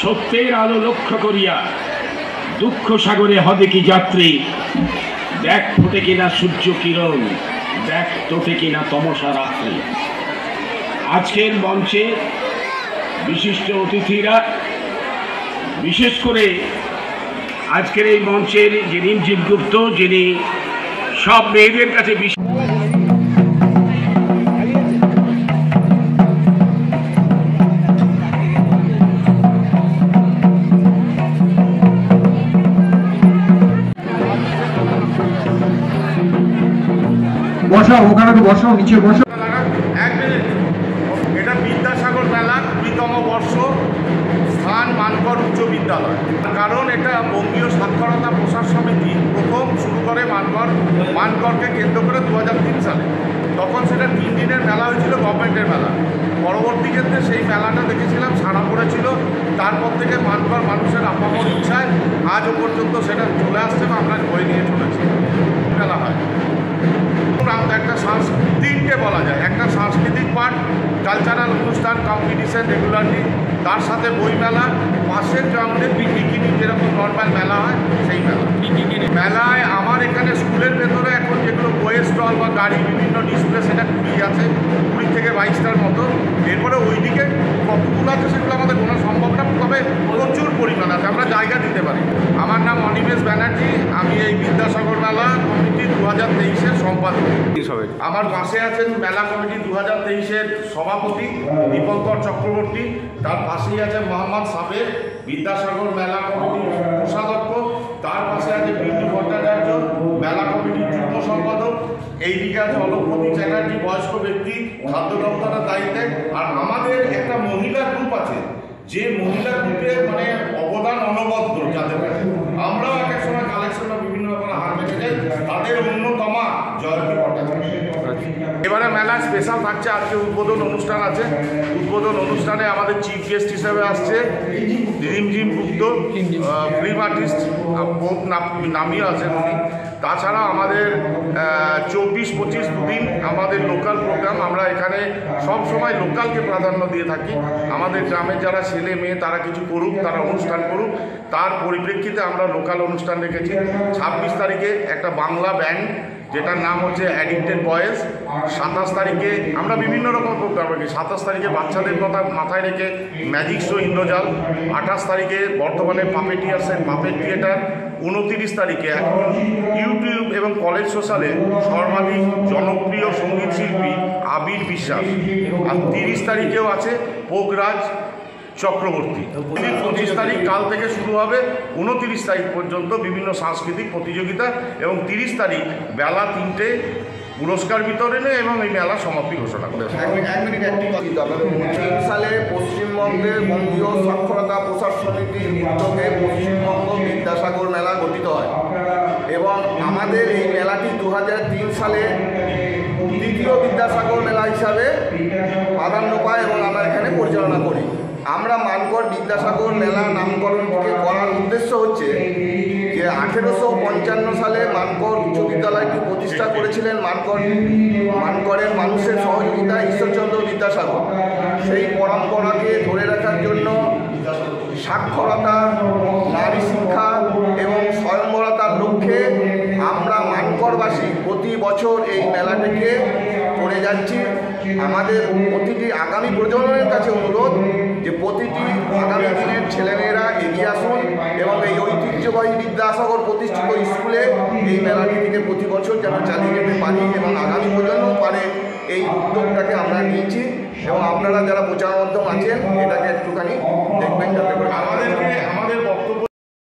সত্যের আলো লক্ষ্য করিয়া দুঃখ সাগরে হবে কি যাত্রী, দেখ ফোটে কিনা সূর্য কিরণ, দেখ তোটে কিনা তমসা রাত্রি। আজকের মঞ্চে বিশিষ্ট অতিথিরা, বিশেষ করে আজকের এই মঞ্চের যে রিমঝিম গুপ্ত, যিনি সব মেয়েদের কাছে বসো, ওখানে তো বসো, নিচে বসো। এটা বিদ্যাসাগর মেলা ২০তম বর্ষ, স্থান মানকর উচ্চ বিদ্যালয়। কারণ এটা বঙ্গীয় সাক্ষরতা প্রসার সমিতি প্রথম শুরু করে মানকরকে কেন্দ্র করে ২০০৩ সালে। তখন সেটা ৩ দিনের মেলা হয়েছিল, গভর্নমেন্টের মেলা। পরবর্তী ক্ষেত্রে সেই মেলাটা দেখেছিলাম সারা পড়েছিল। তারপর থেকে মানকর মানুষের আপামর ইচ্ছায় আজও পর্যন্ত সেটা চলে আসছে বা আমরা বই নিয়ে চলেছি। মেলা হয় একটা তিনটে বলা যায়, একটা সাংস্কৃতিক পাঠ, কালচারাল অনুষ্ঠান, কম্পিটিশন রেগুলারলি, তার সাথে বইমেলা, পাশের গ্রাউন্ডে পিকনিক যেরকম নর্মাল মেলা হয় সেই মেলা। মেলায় আমার এখানে স্কুলের ভেতরে এখন যেগুলো বইয়ের স্টল বা গাড়ি বিভিন্ন ডিসপ্লে, সেটা 20 আছে, 20 থেকে 22টার মতো। এরপরে ওইদিকে কতগুলো আছে সেগুলো আমাদের কোনো সম্ভব না, তবে প্রচুর পরিমাণ আছে, আমরা জায়গা দিতে পারি। আমার নাম অনিমেষ ব্যানার্জি, আমি এই বিদ্যাসাগর মেলা কমিটি 2023-এর সম্পাদক। আমার পাশে আছেন মেলা কমিটি 2023-এর সভাপতি দীপঙ্কর চক্রবর্তী, তার পাশেই আছে মোহাম্মদ সাবের, বিদ্যাসাগর মেলা কমিটির কোষাধ্যক্ষ, তার পাশে আছে বিন্দু ভট্টাচার্য, মেলা কমিটির যুগ্ম সম্পাদক, এইদিকে আছে অলকপতি চ্যাটার্জি, বয়স্ক ব্যক্তি, খাদ্য দপ্তরের দায়িত্বে। আর আমাদের একটা মহিলা গ্রুপ আছে, যে মহিলা গ্রুপে মানে অবদান অনবদ্য, যাদের কাছে আমরাও এক এক সময় কালেকশন বা বিভিন্ন ব্যাপারে হার মেটে যাই, তাদের অন্যতমা জয়ন্তী ভট্টাচার্য। এবারে মেলা স্পেশাল থাকছে, আজকে উদ্বোধন অনুষ্ঠান আছে। উদ্বোধন অনুষ্ঠানে আমাদের চিফ গেস্ট হিসেবে আসছে রিমঝিম গুপ্ত, ফিল্ম আর্টিস্ট, নামিও আছেন উনি। তাছাড়া আমাদের 24-25 দুদিন আমাদের লোকাল প্রোগ্রাম। আমরা এখানে সব সময় লোকালকে প্রাধান্য দিয়ে থাকি। আমাদের গ্রামের যারা ছেলে মেয়ে তারা কিছু করুক, তারা অনুষ্ঠান করুক, তার পরিপ্রেক্ষিতে আমরা লোকাল অনুষ্ঠান রেখেছি। 26 তারিখে একটা বাংলা ব্যান্ড, যেটার নাম হচ্ছে অ্যাডিক্টেড বয়েজ। 27 তারিখে আমরা বিভিন্ন রকম প্রোগ্রাম রাখি। 27 তারিখে বাচ্চাদের কথা মাথায় রেখে ম্যাজিক শো ইন্দ্রজাল। 28 তারিখে বর্তমানে পাপেটিয়ার্সের পাপেট থিয়েটার। 29 তারিখে এখন ইউটিউব এবং কলেজ সোশ্যালে সর্বাধিক জনপ্রিয় সঙ্গীত শিল্পী আবির বিশ্বাস। আর 30 তারিখেও আছে পোগরাজ চক্রবর্তী। 25 তারিখ কাল থেকে শুরু হবে, 29 তারিখ পর্যন্ত বিভিন্ন সাংস্কৃতিক প্রতিযোগিতা, এবং 30 তারিখ বেলা 3টে পুরস্কার বিতরণে এবং এই মেলা সমাপ্তি ঘোষণা করে। 3 সালে পশ্চিমবঙ্গের বঙ্গীয় সাক্ষরতা প্রসার সমিতির উদ্যোগে পশ্চিমবঙ্গ বিদ্যাসাগর মেলা গঠিত হয় এবং আমাদের এই মেলাটি 2003 সালে দ্বিতীয় বিদ্যাসাগর মেলা হিসাবে প্রাধান্য পায় এবং আমরা এখানে পরিচালনা করি। আমরা মানকর বিদ্যাসাগর মেলা নামকরণটিকে করার উদ্দেশ্য হচ্ছে যে 1855 সালে মানকর উচ্চ বিদ্যালয়টি প্রতিষ্ঠা করেছিলেন মানকরের মানুষের সহযোগিতা ঈশ্বরচন্দ্র বিদ্যাসাগর। সেই পরম্পরাকে ধরে রাখার জন্য সাক্ষরতা, নারী শিক্ষা এবং স্বয়ংবরতার লক্ষ্যে আমরা মানকরবাসী প্রতি বছর এই মেলাটিকে করে যাচ্ছি। আমাদের প্রতিটি আগামী প্রজন্মের কাছে অনুরোধ যে প্রতিটি আগামী দিনের ছেলেমেয়েরা এগিয়ে আসুন এবং এই ঐতিহ্যবাহী বিদ্যাসাগর প্রতিষ্ঠিত স্কুলে এই মেলাটিকে প্রতি বছর যেন চালিয়ে যেতে পারি এবং আগামী প্রজন্ম পারে, এই উদ্যোগটাকে আমরা নিয়েছি। এবং আপনারা যারা প্রচার মাধ্যম আছেন এটাকে একটুখানি দেখবেন যাতে